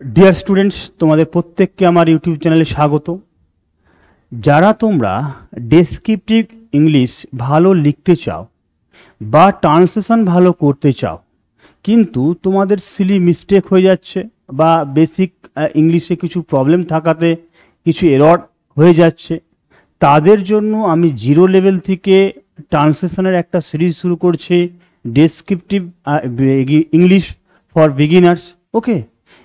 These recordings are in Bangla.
ডিয়ার স্টুডেন্টস, তোমাদের প্রত্যেককে আমার ইউটিউব চ্যানেলে স্বাগত। যারা তোমরা ডেসক্রিপটিভ ইংলিশ ভালো লিখতে চাও বা ট্রান্সলেশন ভালো করতে চাও, কিন্তু তোমাদের সিলি মিস্টেক হয়ে যাচ্ছে বা বেসিক ইংলিশে কিছু প্রবলেম থাকাতে কিছু এরর হয়ে যাচ্ছে, তাদের জন্য আমি জিরো লেভেল থেকে ট্রান্সলেশনের একটা সিরিজ শুরু করছি, ডেসক্রিপটিভ ইংলিশ ফর বিগিনার্স। ওকে,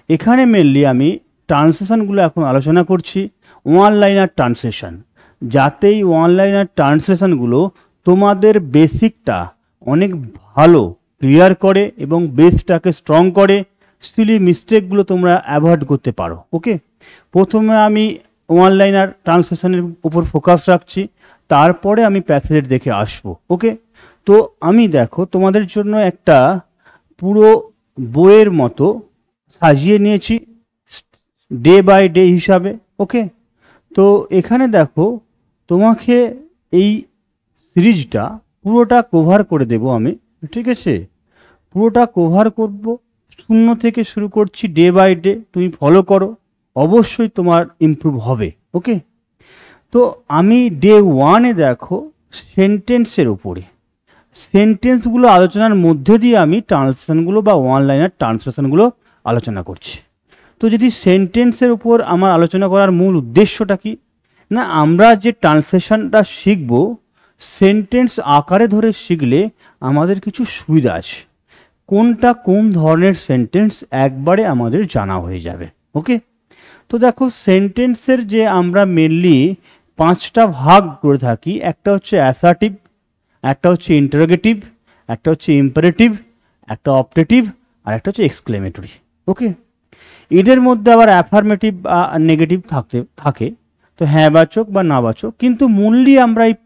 এখানে মেনলি আমি ট্রান্সলেশনগুলো এখন আলোচনা করছি, ওয়ান লাইনার ট্রান্সলেশন, যাতে এই ওয়ান লাইনার ট্রান্সলেশনগুলো তোমাদের বেসিকটা অনেক ভালো ক্লিয়ার করে এবং বেসটাকে স্ট্রং করে, সিলি মিস্টেকগুলো তোমরা অ্যাভয়েড করতে পারো। ওকে, প্রথমে আমি ওয়ান লাইনার ট্রান্সলেশনের উপর ফোকাস রাখছি, তারপরে আমি প্যাসেজ দেখে আসবো। ওকে, তো আমি দেখো তোমাদের জন্য একটা পুরো বইয়ের মতো সাজিয়ে নিয়েছি ডে বাই ডে হিসাবে। ওকে, তো এখানে দেখো তোমাকে এই সিরিজটা পুরোটা কভার করে দেব আমি, ঠিক আছে? পুরোটা কভার করব, শূন্য থেকে শুরু করছি ডে বাই ডে, তুমি ফলো করো, অবশ্যই তোমার ইমপ্রুভ হবে। ওকে, তো আমি ডে ওয়ানে দেখো সেন্টেন্সের উপরে, সেন্টেন্সগুলো আলোচনার মধ্যে দিয়ে আমি ট্রান্সলেশনগুলো বা ওয়ান লাইনার ট্রান্সলেশনগুলো আলোচনা করছি। তো যদি সেন্টেন্সের উপর আমার আলোচনা করার মূল উদ্দেশ্যটা কি না, আমরা যে ট্রান্সলেশনটা শিখব সেন্টেন্স আকারে ধরে শিখলে আমাদের কিছু সুবিধা আছে, কোনটা কোন ধরনের সেন্টেন্স একবারে আমাদের জানা হয়ে যাবে। ওকে, তো দেখো সেন্টেন্সের যে আমরা মেনলি পাঁচটা ভাগ করে থাকি, একটা হচ্ছে অ্যাসার্টিভ, একটা হচ্ছে ইন্টারোগেটিভ, একটা হচ্ছে ইম্পারেটিভ, একটা অপটেটিভ, আর একটা হচ্ছে এক্সক্লেমেটরি। ওকে, এদের মধ্যে আবার অ্যাফার্মেটিভ বা নেগেটিভ থাকে, তো হ্যাঁ বাচক বা না বাচক, কিন্তু মূললি আমরা এই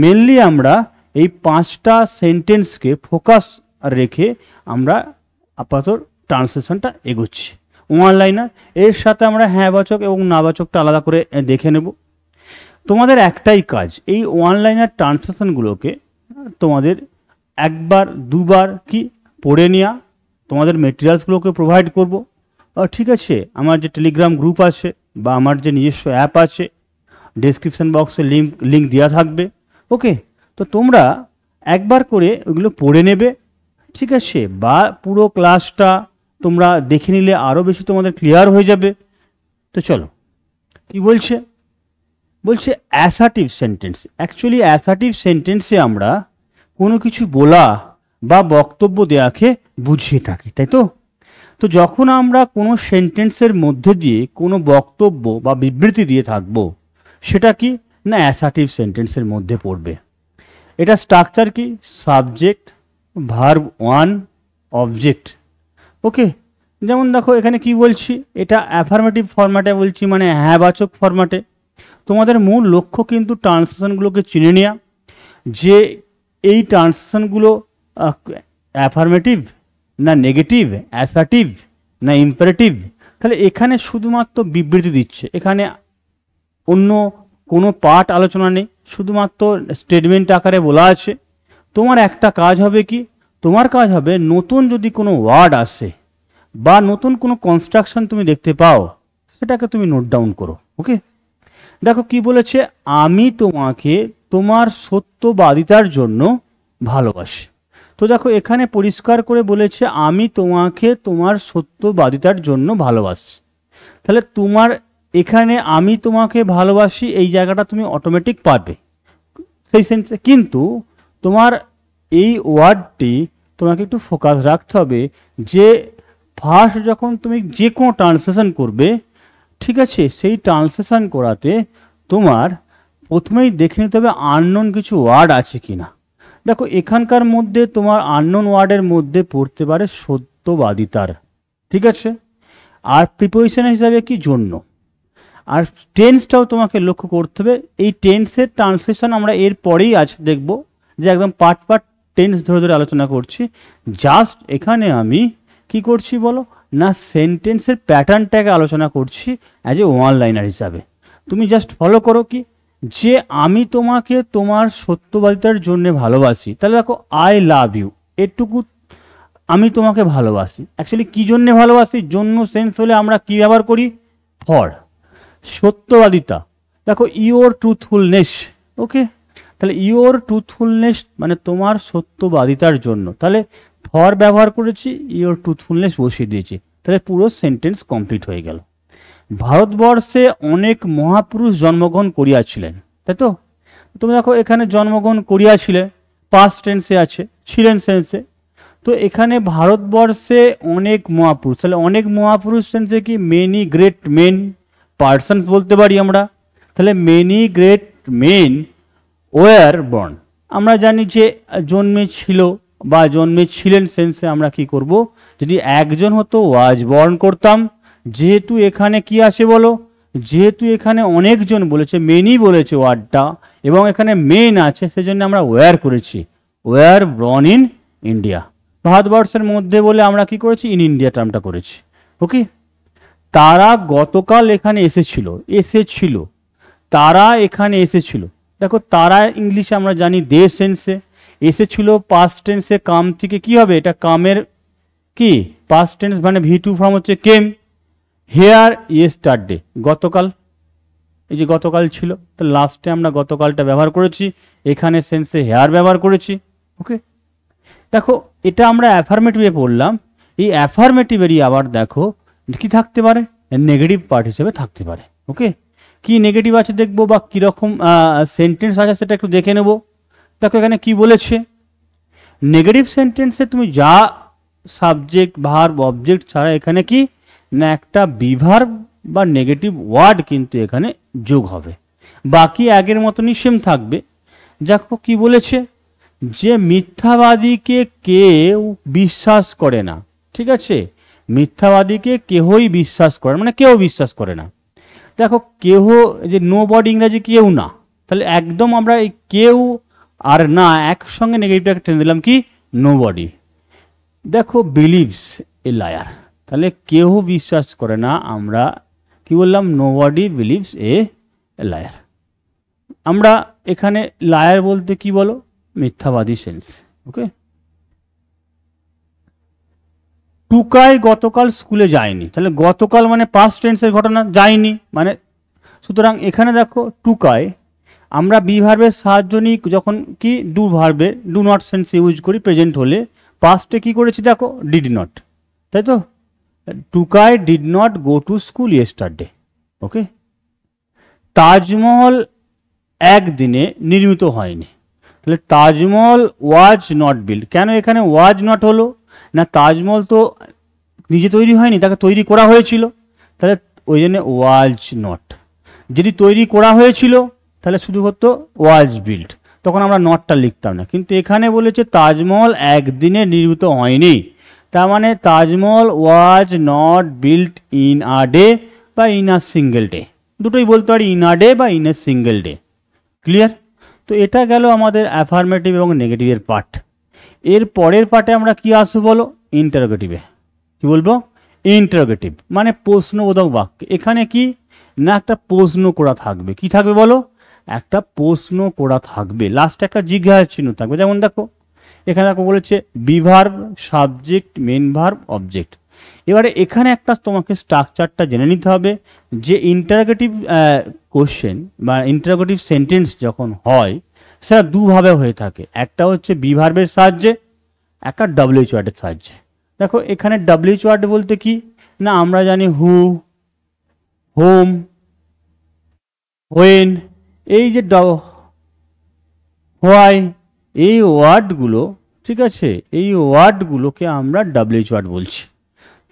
মেনলি আমরা এই পাঁচটা সেন্টেন্সকে ফোকাস রেখে আমরা আপাতত ট্রান্সলেশনটা এগোচ্ছি ওয়ান লাইনার। এর সাথে আমরা হ্যাঁ বাচক এবং না বাচকটা আলাদা করে দেখে নেব। তোমাদের একটাই কাজ, এই ওয়ান লাইনার ট্রান্সলেশনগুলোকে তোমাদের একবার দুবার কি পড়ে নেওয়া, তোমাদের মেটেরিয়ালসগুলোকে প্রোভাইড করব, ঠিক আছে? আমার যে টেলিগ্রাম গ্রুপ আছে বা আমার যে নিজস্ব অ্যাপ আছে, ডেসক্রিপশন বক্সে লিঙ্ক দেওয়া থাকবে। ওকে, তো তোমরা একবার করে ওইগুলো পড়ে নেবে, ঠিক আছে? বা পুরো ক্লাসটা তোমরা দেখে নিলে আরও বেশি তোমাদের ক্লিয়ার হয়ে যাবে। তো চলো, কি বলছে অ্যাসার্টিভ সেন্টেন্স। অ্যাকচুয়ালি অ্যাসার্টিভ সেন্টেন্সে আমরা কোনো কিছু বলা বা বক্তব্য দেওয়াকে বুঝিয়ে থাকি, তাই তো? তো যখন আমরা কোনো সেন্টেন্সের মধ্যে দিয়ে কোনো বক্তব্য বা বিবৃতি দিয়ে থাকবো, সেটা কি না অ্যাসার্টিভ সেন্টেন্সের মধ্যে পড়বে। এটা স্ট্রাকচার কি, সাবজেক্ট, ভার্ব ওয়ান, অবজেক্ট। ওকে, যেমন দেখো এখানে কি বলছি, এটা অ্যাফার্মেটিভ ফরম্যাটে বলছি, মানে হ্যাঁ বাচক ফরম্যাটে। তোমাদের মূল লক্ষ্য কিন্তু ট্রান্সলেশনগুলোকে চিনে নেওয়া, যে এই ট্রান্সলেশনগুলো অ্যাফার্মেটিভ না নেগেটিভ, অ্যাসার্টিভ না ইম্পারেটিভ। তাহলে এখানে শুধুমাত্র বিবৃতি দিচ্ছে, এখানে অন্য কোনো পার্ট আলোচনা নেই, শুধুমাত্র স্টেটমেন্ট আকারে বলা আছে। তোমার একটা কাজ হবে কি, তোমার কাজ হবে নতুন যদি কোনো ওয়ার্ড আসে বা নতুন কোনো কনস্ট্রাকশন তুমি দেখতে পাও, সেটাকে তুমি নোট ডাউন করো। ওকে, দেখো কি বলেছে, আমি তোমাকে তোমার সত্যবাদিতার জন্য ভালোবাসি। তো দেখো এখানে পরিষ্কার করে বলেছে আমি তোমাকে তোমার সত্যবাদিতার জন্য ভালোবাসি। তাহলে তোমার এখানে আমি তোমাকে ভালোবাসি এই জায়গাটা তুমি অটোমেটিক পারবে সেই সেন্সে, কিন্তু তোমার এই ওয়ার্ডটি তোমাকে একটু ফোকাস রাখতে হবে, যে ফার্স্ট যখন তুমি যে কোনো ট্রান্সলেশন করবে, ঠিক আছে, সেই ট্রান্সলেশন করাতে তোমার প্রথমেই দেখে নিতে হবে আননোন কিছু ওয়ার্ড আছে কি না। দেখো এখানকার মধ্যে তোমার আননোন ওয়ার্ডের মধ্যে পড়তে পারে সত্যবাদিতার, ঠিক আছে, আর প্রিপোজিশন হিসাবে কি জন্য, আর টেন্সটাও তোমাকে লক্ষ্য করতে হবে। এই টেন্সের ট্রান্সলেশন আমরা এর পরেই আজ দেখব, যে একদম পার্ট টেন্স ধরে ধরে আলোচনা করছি। জাস্ট এখানে আমি কি করছি বলো না, সেন্টেন্সের প্যাটার্নটাকে আলোচনা করছি অ্যাজ এ ওয়ান লাইনার হিসাবে। তুমি জাস্ট ফলো করো কি, যে আমি তোমাকে তোমার সত্যবাদিতার জন্য ভালোবাসি। তাহলে দেখো আই লাভ ইউ, এটুকু আমি তোমাকে ভালোবাসি। অ্যাকচুয়ালি কী জন্যে ভালোবাসি? জন্য সেন্স হলে আমরা কী ব্যবহার করি? ফর। সত্যবাদিতা, দেখো ইওর ট্রুথফুলনেস। ওকে, তাহলে ইওর ট্রুথফুলনেস মানে তোমার সত্যবাদিতার জন্য, তাহলে ফর ব্যবহার করেছি, ইওর ট্রুথফুলনেস বসিয়ে দিয়েছি, তাহলে পুরো সেন্টেন্স কমপ্লিট হয়ে গেল। ভারতবর্ষে অনেক মহাপুরুষ জন্মগ্রহণ করিয়াছিলেন, তাই তো? তুমি দেখো এখানে জন্মগ্রহণ করিয়াছিলেন পাস্ট টেন্সে আছে, ছিলেন সেন্সে। তো এখানে ভারতবর্ষে অনেক মহাপুরুষ, তাহলে অনেক মহাপুরুষ সেন্সে কি? মেনি গ্রেট মেন পার্সন বলতে পারি আমরা। তাহলে many great main were born, আমরা জানি যে জন্মেছিল বা জন্মেছিলেন সেন্সে আমরা কি করব? যদি একজন হতো ওয়াজ বর্ন করতাম। যেহেতু এখানে কি আসে বলো? যেহেতু এখানে অনেকজন বলেছে, মেনি বলেছে ওয়ার্ডটা, এবং এখানে মেন আছে, সেজন্য আমরা ওয়ার করেছি, ওয়ার বর্ন ইন ইন্ডিয়া। ভারতবর্ষের মধ্যে বলে আমরা কি করেছি? ইন ইন্ডিয়া টার্মটা করেছি। ওকে, তারা গতকাল এখানে এসেছিল, তারা এখানে এসেছিল। দেখো তারা ইংলিশে আমরা জানি দে সেন্সে, এসেছিল পাস্ট টেন্সে, কাম থেকে কি হবে? এটা কামের কি পাস্ট টেন্স, মানে ভি2 ফর্ম হচ্ছে কেম। হেয়ার ইয়েস্টারডে, গতকাল, এই যে গতকাল ছিল, তো লাস্টে আমরা গতকালটা ব্যবহার করেছি, এখানে সেন্সে হেয়ার ব্যবহার করেছি। ওকে, দেখো এটা আমরা অ্যাফার্মেটিভে পড়লাম, এই অ্যাফার্মেটিভেরই আবার দেখো কি থাকতে পারে? নেগেটিভ পার্ট হিসেবে থাকতে পারে। ওকে, কি নেগেটিভ আছে দেখবো, বা কীরকম সেন্টেন্স আছে সেটা একটু দেখে নেব। দেখো এখানে কি বলেছে, নেগেটিভ সেন্টেন্সে তুমি যা সাবজেক্ট ভার্ব অবজেক্ট ছাড়া এখানে কি না একটা বিভার্ব বা নেগেটিভ ওয়ার্ড কিন্তু এখানে যোগ হবে, বাকি আগের মতনই সেম থাকবে। দেখো কি বলেছে, যে মিথ্যাবাদীকে কেউ বিশ্বাস করে না। ঠিক আছে, মিথ্যাবাদীকে কেহই বিশ্বাস করে, মানে কেউ বিশ্বাস করে না। দেখো কেহ, যে নো বডি ইংরাজি কেউ না, তাহলে একদম আমরা এই কেউ আর না একসঙ্গে নেগেটিভটাকে টেনে দিলাম কি? Nobody. দেখো বিলিভস এ লায়ার, তাহলে কেউ বিশ্বাস করে না, আমরা কি বললাম? Nobody believes a liar. আমরা এখানে লায়ার বলতে কি বলো? মিথ্যাবাদী সেন্স। ওকে, টুকাই গতকাল স্কুলে যায়নি, তাহলে গতকাল মানে পাস্ট টেন্সের ঘটনা, যায়নি মানে, সুতরাং এখানে দেখো টুকাই আমরা বি ভার্বের সাহায্য নিই যখন কি ডু ভার্বে ডু নট সেন্স ইউজ করি প্রেজেন্ট হলে, পাস্টে কি করেছি দেখো? ডিড নট, তাই তো? Tukai did not go to school yesterday. Okay, Taj Mahal একদিনে নির্মিত হয়নি, তাহলে তাজমহল ওয়াজ নট বিল্ড। কেন এখানে ওয়াজ নট হলো? না তাজমহল তো নিজে তৈরি হয়নি, তাকে তৈরি করা হয়েছিল, তাহলে ওই জন্য ওয়াজ নট। যদি তৈরি করা হয়েছিল তাহলে শুধু হতো ওয়াজ বিল্ড, তখন আমরা নটটা লিখতাম না। কিন্তু এখানে বলেছে তাজমহল একদিনে নির্মিত হয়নি, তার মানে Taj Mahal was not built in a day বা ইন আ সিঙ্গেল ডে, দুটোই বলতে পারি, ইন আ ডে বা in a single day. Clear? তো এটা গেল আমাদের অ্যাফার্মেটিভ এবং নেগেটিভের পার্ট। এর পরের পার্টে আমরা কি আসবো বলো? ইন্টারোগেটিভে। কি বলবো? ইন্টারোগেটিভ মানে প্রশ্নবোধক বাক্য। এখানে কি না একটা প্রশ্ন করা থাকবে, কি থাকবে বলো? একটা প্রশ্ন করা থাকবে, লাস্টে একটা জিজ্ঞাসা চিহ্ন থাকবে। যেমন দেখো এখানে দেখো বলেছে be verb, subject, main verb, object. এবারে এখানে একটা তোমাকে স্ট্রাকচারটা জেনে নিতে হবে যে ইন্টারোগেটিভ কোশ্চেন বা ইন্টারোগেটিভ সেন্টেন্স যখন হয় সেটা দুভাবে হয়ে থাকে, একটা হচ্ছে বিভার্বের সাহায্যে, একটা ডব্লিউএইচ ওয়ার্ডের সাহায্যে। দেখো এখানে ডব্লিউএইচ ওয়ার্ড বলতে কি না আমরা জানি হু, হোম, হোয়েন, এই যে হোয়াই, এই ওয়ার্ডগুলো, ঠিক আছে, এই ওয়ার্ডগুলোকে আমরা ডব্লিউএইচ ওয়ার্ড বলছি।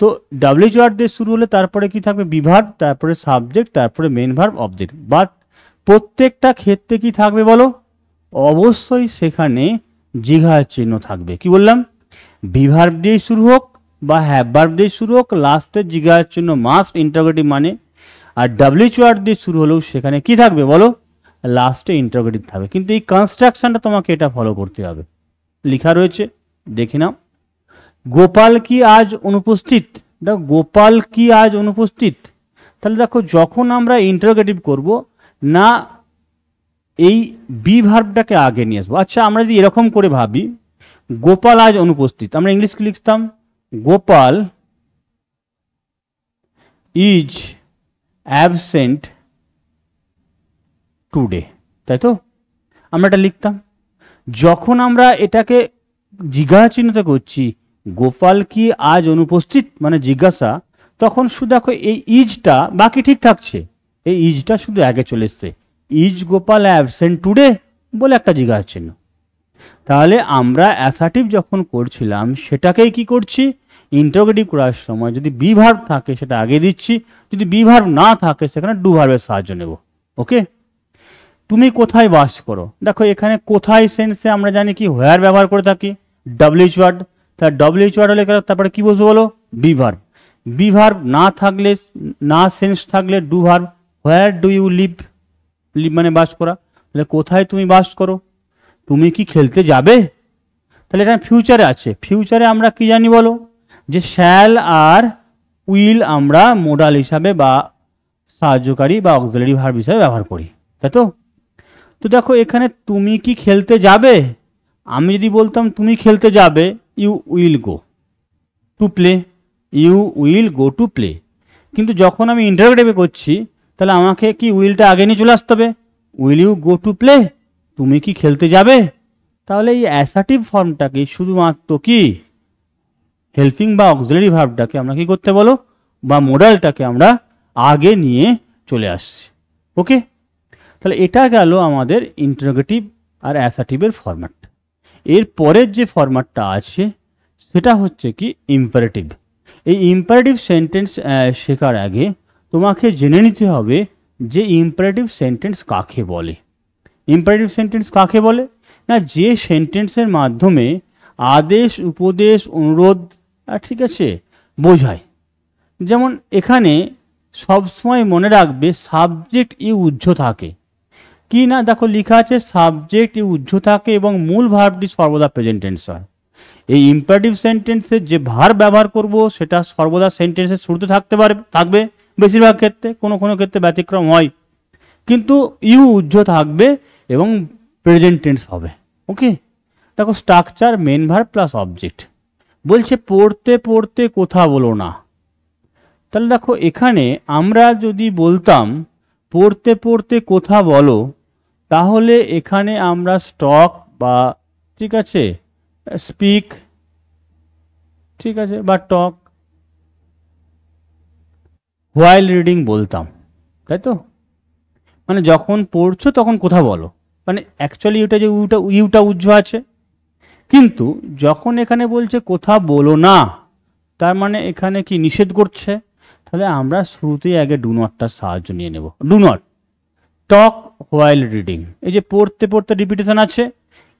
তো ডব্লিউএইচ ওয়ার্ড দিয়ে শুরু হলে তারপরে কি থাকবে? বিভার্ব, তারপরে সাবজেক্ট, তারপরে মেন ভার্ব, অবজেক্ট। বাট প্রত্যেকটা ক্ষেত্রে কি থাকবে বলো? অবশ্যই সেখানে জিজ্ঞাসা চিহ্ন থাকবে। কি বললাম? বিভার্ব দিয়ে শুরু হোক বা হ্যাভ ভার্ব দিয়ে শুরু হোক, লাস্টে জিজ্ঞাসা চিহ্ন মাস্ট, ইন্টারোগেটিভ মানে। আর ডব্লিউএইচ ওয়ার্ড দিয়ে শুরু হলেও সেখানে কি থাকবে বলো? লাস্টে ইন্টারোগেটিভ থাকবে। কিন্তু এই কনস্ট্রাকশনটা তোমাকে এটা ফলো করতে হবে। লেখা রয়েছে, দেখে নাও। গোপাল কি আজ অনুপস্থিত? দেখো গোপাল কি আজ অনুপস্থিত, তাহলে দেখো যখন আমরা ইন্টারোগেটিভ করব না এই বি ভার্বটাকে আগে নিয়ে আসবো। আচ্ছা আমরা যদি এরকম করে ভাবি, গোপাল আজ অনুপস্থিত, আমরা ইংলিশ কি লিখতাম? গোপাল ইজ অ্যাবসেন্ট টুডে, তাই তো? আমরা এটা লিখতাম। যখন আমরা এটাকে জিজ্ঞাসা চিহ্নিত করছি, গোপাল কি আজ অনুপস্থিত মানে জিজ্ঞাসা, তখন শুধু দেখো এই ইজটা বাকি ঠিক থাকছে, এই ইজটা শুধু আগে চলে এসছে, ইজ গোপাল অ্যাবসেন্ট টুডে বলে একটা জিজ্ঞাসা চিহ্ন। তাহলে আমরা অ্যাসার্টিভ যখন করছিলাম সেটাকেই কি করছি, ইন্টারোগেটিভ করার সময় যদি বি ভার্ব থাকে সেটা আগে দিচ্ছি, যদি বি ভার্ব না থাকে সেখানে ডু ভার্বের সাহায্য নেব। ওকে, তুমি কোথায় বাস করো, দেখো এখানে কোথায় সেন্সে আমরা জানি কি হোয়ার ব্যবহার করে থাকি, ডব্লিউএইচ ওয়ার্ড। তার ডব্লিউএইচ ওয়ার্ড হলে তারপরে কি বসবে বলো, বি ভার্ব। বি ভার্ব না থাকলে, না সেন্স থাকলে do verb. Where do you live, live মানে বাস করা, তাহলে কোথায় তুমি বাস করো। তুমি কি খেলতে যাবে, তাহলে এটা ফিউচারে আছে, ফিউচারে আমরা কি জানি বলো, যে শ্যাল আর উইল আমরা মোডাল হিসাবে বা সাহায্যকারী বা অক্সিলারি ভার্ব হিসাবে ব্যবহার করি, তাই তো? তো দেখো এখানে তুমি কি খেলতে যাবে, আমি যদি বলতাম তুমি খেলতে যাবে, you will go to play, you will go to play. কিন্তু যখন আমি ইন্টারোগেটিভে করছি তাহলে আমাকে কি উইলটা আগে নিয়ে চলে আসতে হবে, will you go to play, তুমি কি খেলতে যাবে। তাহলে এই অ্যাসার্টিভ ফর্মটাকে শুধুমাত্র কি হেল্পিং বা অক্সিলারি ভার্বটাকে আমরা কি করতে বলো, বা মোডালটাকে আমরা আগে নিয়ে চলে আসছি। ওকে, তাহলে এটা গেল আমাদের ইন্টারোগেটিভ আর অ্যাসার্টিভের ফরম্যাট। এর পরের যে ফরম্যাটটা আছে সেটা হচ্ছে কি ইম্পারেটিভ। এই ইম্পারেটিভ সেন্টেন্স শেখার আগে তোমাকে জেনে নিতে হবে যে ইম্পারেটিভ সেন্টেন্স কাকে বলে। ইম্পারেটিভ সেন্টেন্স কাকে বলে না, যে সেন্টেন্সের মাধ্যমে আদেশ, উপদেশ, অনুরোধ ঠিক আছে বোঝায়। যেমন এখানে সবসময় মনে রাখবে সাবজেক্ট ই উহ্য থাকে কি না, দেখো লেখা আছে সাবজেক্ট ই উহ্য থাকে এবং মূল ভার্বটি সর্বদা প্রেজেন্ট টেন্স হয়। এই ইম্পারেটিভ সেন্টেন্সে যে ভার্ব ব্যবহার করব সেটা সর্বদা সেন্টেন্সের শুরুতে থাকবে বেশিরভাগ ক্ষেত্রে, কোনো কোনো ক্ষেত্রে ব্যতিক্রম হয়, কিন্তু ইউ উহ্য থাকবে এবং প্রেজেন্ট টেন্স হবে। ওকে, দেখো structure main verb plus object. বলছে পড়তে পড়তে কথা বলো না, তাহলে দেখো এখানে আমরা যদি বলতাম পড়তে পড়তে কথা বলো, তাহলে এখানে আমরা স্টক বা ঠিক আছে স্পিক ঠিক আছে বা টক হোয়াইল রিডিং বলতাম, তাই তো? মানে যখন পড়ছো তখন কথা বলো, মানে অ্যাকচুয়ালি ওটা যে ইউটা উজ্জ্ব আছে, কিন্তু যখন এখানে বলছে কথা বলো না তার মানে এখানে কি নিষেধ করছে, তাহলে আমরা শুরুতেই আগে ডু নটটার সাহায্য নিয়ে নেব। Do not talk while reading, এই যে পড়তে পড়তে রিপিটেশন আছে,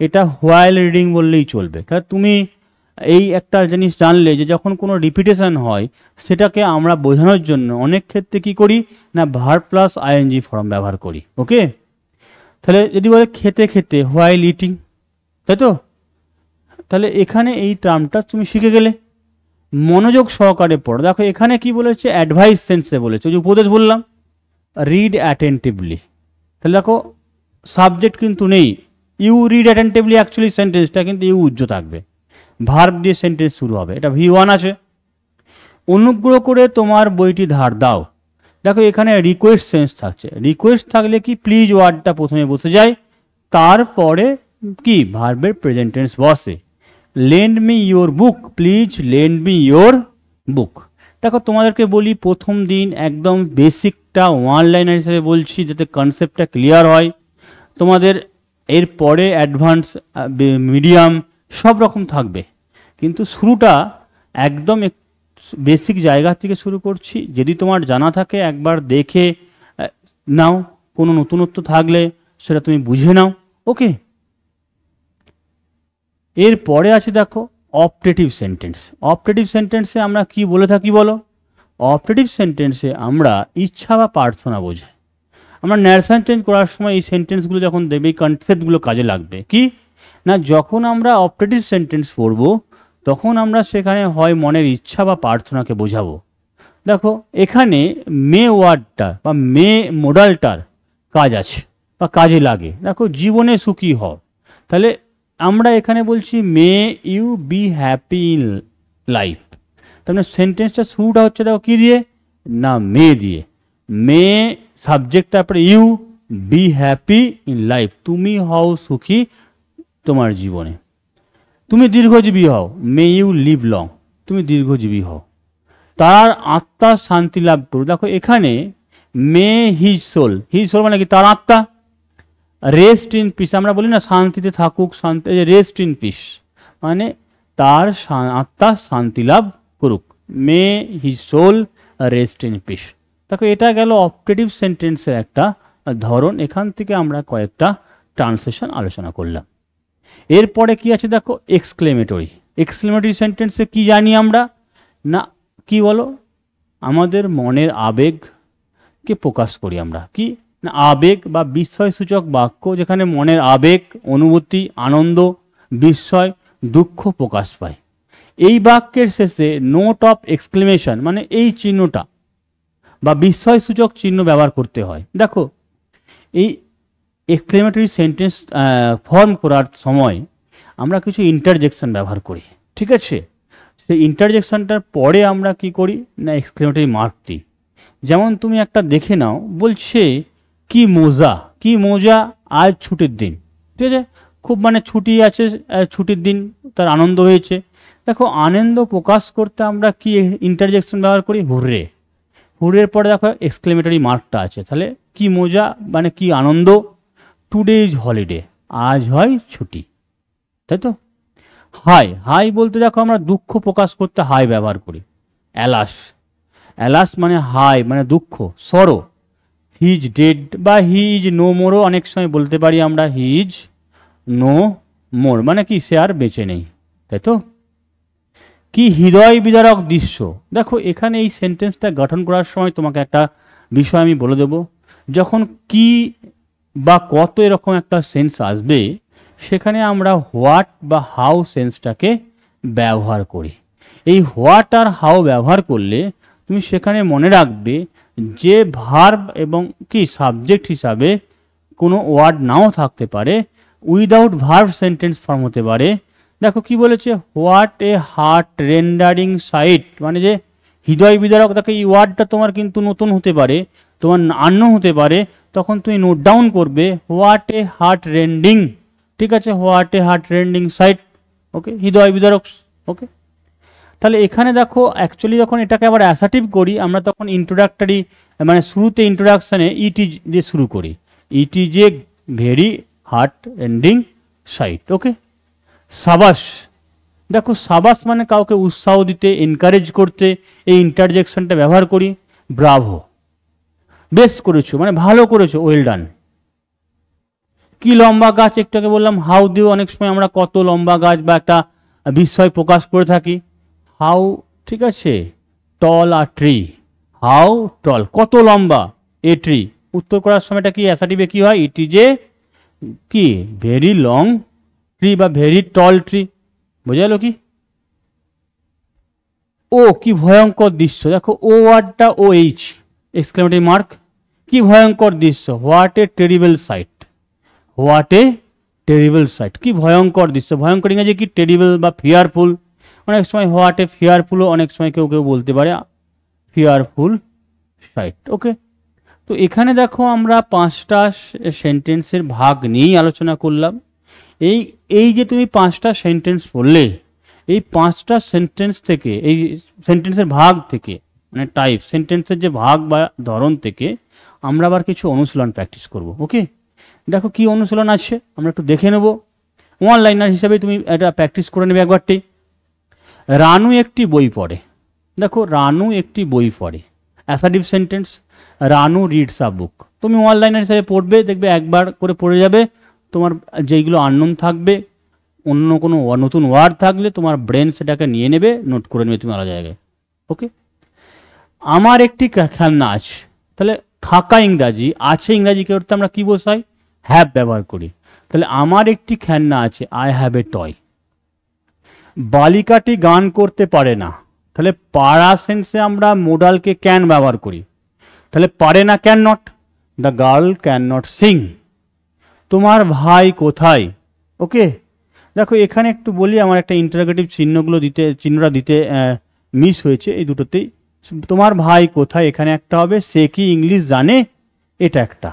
এটা হোয়াইল রিডিং বললেই চলবে। তাহলে তুমি এই একটা জিনিস জানলে যে যখন কোনো রিপিটেশন হয় সেটাকে আমরা বোঝানোর জন্য অনেক ক্ষেত্রে কি করি না ভার্ব প্লাস আইএনজি ফর্ম ব্যবহার করি। ওকে, তাহলে যদি বলে খেতে খেতে হোয়াইল ইটিং, তাই তো? তাহলে এখানে এই টার্মটা তুমি শিখে গেলে, মনোযোগ সহকারে পড়ো। দেখো এখানে কি বলেছে, অ্যাডভাইস সেন্সে বলেছে, যে উপদেশ বললাম রিড অ্যাটেন্টিভলি, তাহলে দেখো সাবজেক্ট কিন্তু নেই, ইউ রিড অ্যাটেন্টিভলি অ্যাকচুয়ালি সেন্টেন্সটা কিন্তু ইউ উজ্জ্ব থাকবে, ভার্ব দিয়ে সেন্টেন্স শুরু হবে, এটা V1 আছে। অনুগ্রহ করে তোমার বইটি ধার দাও, দেখো এখানে রিকোয়েস্ট সেন্স থাকছে, রিকোয়েস্ট থাকলে কি প্লিজ ওয়ার্ডটা প্রথমে বসে যায়, তারপরে কি ভার্বের প্রেজেন্ট টেন্স বসে। Lend me your book, please lend me your book. দেখো তোমাদেরকে বলি প্রথম দিন একদম বেসিকটা ওয়ান লাইনার হিসেবে বলছি যাতে কনসেপ্টটা ক্লিয়ার হয়, তোমাদের এরপরে অ্যাডভান্স মিডিয়াম সব রকম থাকবে, কিন্তু শুরুটা একদম বেসিক জায়গা থেকে শুরু করছি। যদি তোমার জানা থাকে একবার দেখে নাও, কোনো নতুনত্ব থাকলে সেটা তুমি বুঝে নাও। ওকে, এরপরে আছে দেখো অপারেটিভ সেন্টেন্স। অপারেটিভ সেন্টেন্সে আমরা কি বলে থাকি বলো, অপারেটিভ সেন্টেন্সে আমরা ইচ্ছা বা প্রার্থনা বোঝাই। আমরা ন্যারেশন চেঞ্জ করার সময় এই সেন্টেন্সগুলো যখন দেবে এই কনসেপ্টগুলো কাজে লাগবে। কি না, যখন আমরা অপারেটিভ সেন্টেন্স পড়ব তখন আমরা সেখানে হয় মনের ইচ্ছা বা প্রার্থনাকে বোঝাবো। দেখো এখানে মে ওয়ার্ডটা বা মে মোডালটার কাজ আছে বা কাজে লাগে। দেখো জীবনে সুখী হও, তাহলে আমরা এখানে বলছি may you be happy in life, তার মানে সেন্টেন্সটা শুরুটা হচ্ছে দেখো কি দিয়ে, না মে দিয়ে। মে সাবজেক্ট, তারপরে you, be happy in life, তুমি হও সুখী তোমার জীবনে, তুমি দীর্ঘজীবী হও, মে ইউ লিভ লং, তুমি দীর্ঘজীবী হও, তার আত্মার শান্তি লাভ করো। দেখো এখানে may his soul, his soul মানে কি, তার আত্মা, রেস্ট ইন পিস, আমরা বলি না শান্তিতে থাকুক, শান্তি, রেস্ট ইন পিস মানে তার আত্মা শান্তি লাভ করুক, may his soul rest in peace. দেখো এটা গেল অপটেটিভ সেন্টেন্সের একটা ধরন, এখান থেকে আমরা কয়েকটা ট্রান্সলেশন আলোচনা করলাম। এরপরে কি আছে দেখো, এক্সক্লেমেটরি। এক্সক্লেমেটরি সেন্টেন্সে কি জানি আমরা, না কি বলো, আমাদের মনের আবেগকে প্রকাশ করি আমরা, কি না আবেগ বা বিস্ময়সূচক বাক্য, যেখানে মনের আবেগ, অনুভূতি, আনন্দ, বিস্ময়, দুঃখ প্রকাশ পায়। এই বাক্যের শেষে নোট অফ এক্সক্লেমেশন মানে এই চিহ্নটা বা বিস্ময়সূচক চিহ্ন ব্যবহার করতে হয়। দেখো এই এক্সক্লেমেটরি সেন্টেন্স ফর্ম করার সময় আমরা কিছু ইন্টারজেকশন ব্যবহার করি, ঠিক আছে। সেই ইন্টারজেকশনটার পরে আমরা কি করি, না এক্সক্লেমেটরি মার্ক দিই। যেমন তুমি একটা দেখে নাও, বলছে কি মজা, কি মজা আজ ছুটির দিন, ঠিক আছে, খুব মানে ছুটি আছে, ছুটির দিন, তার আনন্দ হয়েছে। দেখো আনন্দ প্রকাশ করতে আমরা কি ইন্টারজেকশন ব্যবহার করি, হুররে। হুররের পরে দেখো এক্সক্লেমেটরি মার্কটা আছে, তাহলে কি মজা মানে কি আনন্দ, টুডে ইজ হলিডে, আজ হয় ছুটি, তাই তো। হাই, হাই বলতে দেখো আমরা দুঃখ প্রকাশ করতে হাই ব্যবহার করি, অ্যালাস, অ্যালাস মানে হাই মানে দুঃখ, সরো, হি ইজ ডেড বা হি ইজ নো মোরও অনেক সময় বলতে পারি আমরা, হি ইজ নো মোর মানে কি সে আর বেঁচে নেই, তাই তো। কি হৃদয় বিদারক দৃশ্য, দেখো এখানে এই সেন্টেন্সটা গঠন করার সময় তোমাকে একটা বিষয় আমি বলে দেব, যখন কি বা কত এরকম একটা সেন্স আসবে, সেখানে আমরা হোয়াট বা হাউ সেন্সটাকে ব্যবহার করি। এই হোয়াট আর হাউ ব্যবহার করলে তুমি সেখানে মনে রাখবে যে ভার্ব এবং কি সাবজেক্ট হিসাবে কোনো ওয়ার্ড নাও থাকতে পারে, উইদাউট ভার্ব সেন্টেন্স ফর্ম হতে পারে। দেখো কি বলেছে, what a heart rendering sight মানে যে হৃদয় বিদারক। দেখো এই ওয়ার্ডটা তোমার কিন্তু নতুন হতে পারে, তোমার আননোন হতে পারে, তখন তুমি নোট ডাউন করবে হোয়াট এ হার্ট রেন্ডিং, ঠিক আছে, what a heart rending sight, ওকে, হৃদয় বিদারক, ওকে। তাহলে এখানে দেখো অ্যাকচুয়ালি যখন এটাকে আবার অ্যাসার্টিভ করি আমরা, তখন ইন্ট্রোডাক্টরি মানে শুরুতে ইন্ট্রোডাকশানে ইট ইজ দিয়ে শুরু করি, it is a very heart rending sight, okay. সাবাস, দেখো সাবাস মানে কাউকে উৎসাহ দিতে, এনকারেজ করতে এই ইন্টারজেকশনটা ব্যবহার করি। ব্রাভো, বেশ করেছো মানে ভালো করেছো, ওয়েল ডান। কি লম্বা গাছ, একটু আগে বললাম হাউ দিও, অনেক সময় আমরা কত লম্বা গাছ বা একটা বিস্ময় প্রকাশ করে থাকি, হাউ, ঠিক আছে। টল আর ট্রি, হাউ টল কত লম্বা, এ ট্রি। উত্তর করার সময়টা কি অ্যাসার্টিভে কি হয়, ইট ইজ এ কি ভেরি লং ট্রি বা ভেরি টল ট্রি, বোঝা গেল কি। ও কি ভয়ঙ্কর দৃশ্য, দেখো ও ওয়ার্ডটা ও এইচ এক্সক্লেমেটরি মার্ক, কি ভয়ঙ্কর দৃশ্য, what a terrible sight, what a terrible sight, কি ভয়ঙ্কর দৃশ্য। ভয়ঙ্কর ইংরেজি কি টেরিবল বা ফিয়ারফুল, অনেক সময় হোয়াট এ ফিয়ারফুলও অনেক সময় কেউ কেউ বলতে পারে, ফিয়ারফুল সাইট, ওকে। তো এখানে দেখো আমরা 5টা সেন্টেন্সের ভাগ নিয়েই আলোচনা করলাম। এই যে তুমি 5টা সেন্টেন্স পড়লে, এই 5টা সেন্টেন্স থেকে, এই সেন্টেন্সের ভাগ থেকে মানে টাইপ সেন্টেন্সের যে ভাগ বা ধরন থেকে আমরা আবার কিছু অনুশীলন প্র্যাকটিস করব, ওকে। দেখো কি অনুশীলন আছে আমরা একটু দেখে নেব, ওয়ান লাইনার হিসাবে তুমি এটা প্র্যাকটিস করে নেবে একবারটি। রানু একটি বই পড়ে, দেখো রানু একটি বই পড়ে, অ্যাসার্টিভ সেন্টেন্স, রানু রিডস আ বুক। তুমি ওয়ান লাইনার হিসাবে পড়বে, দেখবে একবার করে পড়ে যাবে, তোমার যেইগুলো আননোন থাকবে, অন্য কোনো নতুন ওয়ার্ড থাকলে তোমার ব্রেন সেটাকে নিয়ে নেবে, নোট করে নেবে তুমি আলাদা জায়গায়, ওকে। আমার একটি খেলনা আছে, তাহলে থাকা ইংরাজি, আছে ইংরাজি করতে আমরা কি বসাই, হ্যাভ ব্যবহার করি, তাহলে আমার একটি খেলনা আছে, আই হ্যাভ এ টয়। বালিকাটি গান করতে পারে না, তাহলে পারা সেন্সে আমরা মোডালকে ক্যান ব্যবহার করি, তাহলে পারে না can not, the girl can not sing. তোমার ভাই কোথায়, ওকে, দেখো এখানে একটু বলি, আমার একটা ইন্টারোগেটিভ চিহ্নটা দিতে মিস হয়েছে এই দুটোতেই। তোমার ভাই কোথায়, এখানে একটা হবে, সে কি ইংলিশ জানে, এটা একটা।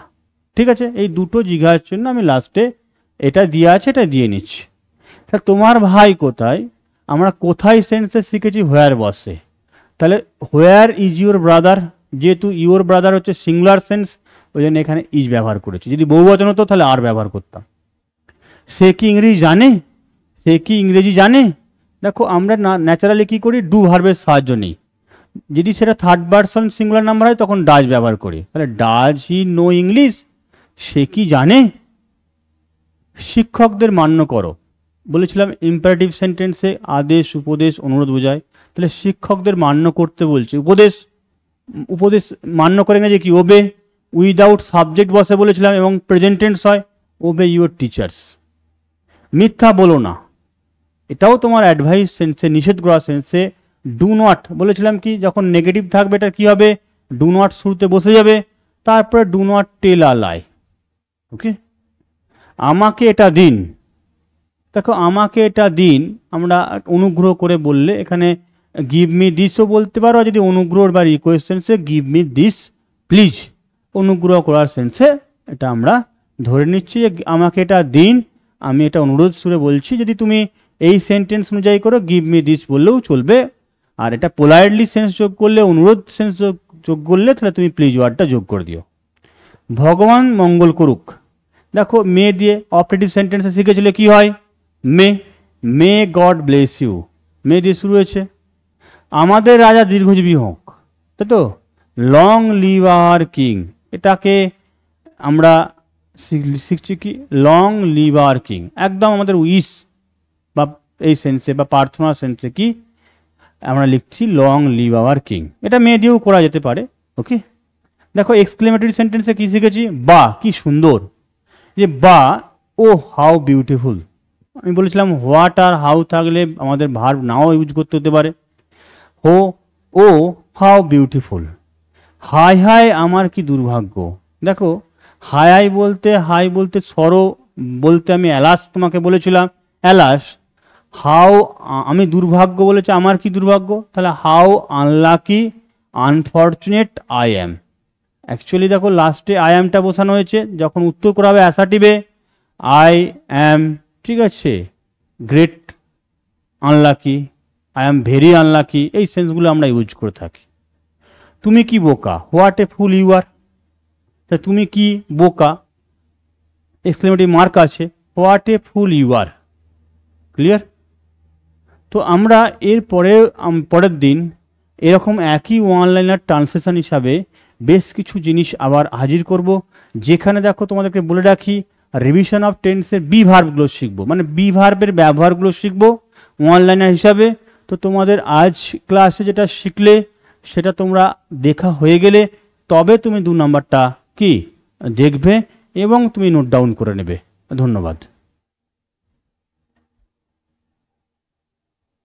ঠিক আছে, এই দুটো জিজ্ঞাসার জন্য আমি লাস্টে এটা দিয়ে আছে, এটা দিয়ে নিচ্ছি। তা তোমার ভাই কোথায়, আমরা কোথায় সেন্সে শিখেছি হোয়ার বসে, তাহলে হোয়ার ইজ ইউর ব্রাদার, যেহেতু ইউর ব্রাদার হচ্ছে সিঙ্গুলার সেন্স, ওই জন্য এখানে ইজ ব্যবহার করেছি। যদি বহুবচন হতো তাহলে আর ব্যবহার করতাম। সে কি ইংরেজি জানে, সে কি ইংরেজি জানে, দেখো আমরা ন্যাচারালি কী করি, ডু ভার্বের সাহায্য নিই। যদি সেটা থার্ড পারসন সিঙ্গুলার নাম্বার হয় তখন ডাজ ব্যবহার করি। তাহলে ডাজ হি নো ইংলিশ, সে কি জানে। শিক্ষকদের মান্য করো, বলেছিলাম ইম্পারেটিভ সেন্টেন্সে আদেশ উপদেশ অনুরোধ বোঝায়, তাহলে শিক্ষকদের মান্য করতে বলছে। উপদেশ মান্য করে না যে কি, ওবে, উইদাউট সাবজেক্ট বসে বলেছিলাম এবং প্রেজেন্ট টেন্স হয়, ওবে ইউর টিচার্স। মিথ্যা বলো না, এটাও তোমার অ্যাডভাইস সেন্সে, নিষেধ করা সেন্সে। ডু নট বলেছিলাম কি, যখন নেগেটিভ থাকবে এটা কি হবে, ডু নট শুরুতে বসে যাবে, তারপরে ডু নট টেল আ লাই। ওকে, আমাকে এটা দিন, দেখো আমাকে এটা দিন আমরা অনুগ্রহ করে বললে এখানে গিভ মি দিসও বলতে পারো, যদি অনুগ্রহ বা রিকোয়েস্ট সেন্সে গিভ মি দিস প্লিজ, অনুগ্রহ করার সেন্সে এটা আমরা ধরে নিচ্ছি যে আমাকে এটা দিন, আমি এটা অনুরোধ সুরে বলছি। যদি তুমি এই সেন্টেন্স অনুযায়ী করো গিভ মি দিস বললেও চলবে, আর এটা পোলাইটলি সেন্স যোগ করলে, অনুরোধ সেন্স যোগ করলে তাহলে তুমি প্লিজ ওয়ার্ডটা যোগ করে দিও। ভগবান মঙ্গল করুক, দেখো মে দিয়ে অপারেটিভ সেন্টেন্সে শিখেছিলে কি হয়, মে গড ব্লেস ইউ, মে দিয়ে শুরু হয়েছে। আমাদের রাজা দীর্ঘজীবী হোক, তাই তো, লং লিভ আওয়ার কিং, এটাকে আমরা শিখছি কি, লং লিভ আওয়ার কিং, একদম আমাদের উইশ বা এই সেন্সে বা প্রার্থনা সেন্সে কি আমরা লিখছি লং লিভ আওয়ার কিং, এটা মে দিয়েও করা যেতে পারে। ওকে, দেখো এক্সক্লেমেটরি সেন্টেন্সে কি শিখেছি, বা কি সুন্দর, যে বা ও হাউ বিউটিফুল, আমি বলেছিলাম হোয়াট আর হাউ থাকলে আমাদের ভার্ব নাও ইউজ করতে হতে পারে। ও হাউ বিউটিফুল। হাই হাই আমার কি দুর্ভাগ্য, দেখো হাই বলতে সরো বলতে আমি অ্যালাস তোমাকে বলেছিলাম, অ্যালাস। হাউ আমি দুর্ভাগ্য বলেছি, আমার কি দুর্ভাগ্য, তাহলে how unlucky unfortunate I am. Actually দেখো লাস্টে আই অ্যামটা বসানো হয়েছে, যখন উত্তর করা হবে অ্যাসার্টিভে আই অ্যাম, ঠিক আছে, great unlucky, I am very unlucky, এই সেন্সগুলো আমরা ইউজ করে থাকি। তুমি কি বোকা, হোয়াট এ ফুল ইউ আর, তা তুমি কি বোকা, এক্সক্লেমেটিভ মার্ক আছে, what a fool you are. Clear? তো আমরা পরের দিন এরকম একই ওয়ান লাইনার ট্রান্সলেশন হিসাবে বেশ কিছু জিনিস আবার হাজির করব, যেখানে দেখো তোমাদেরকে বলে রাখি রিভিশন অফ টেন্সের বি ভার্বগুলো শিখবো, মানে বি ভার্বের ব্যবহারগুলো শিখবো ওয়ান লাইনার হিসাবে। তো তোমাদের আজ ক্লাসে যেটা শিখলে সেটা তোমরা দেখা হয়ে গেলে তবে তুমি 2 নাম্বারটা কি দেখবে এবং তুমি নোট ডাউন করে নেবে। ধন্যবাদ।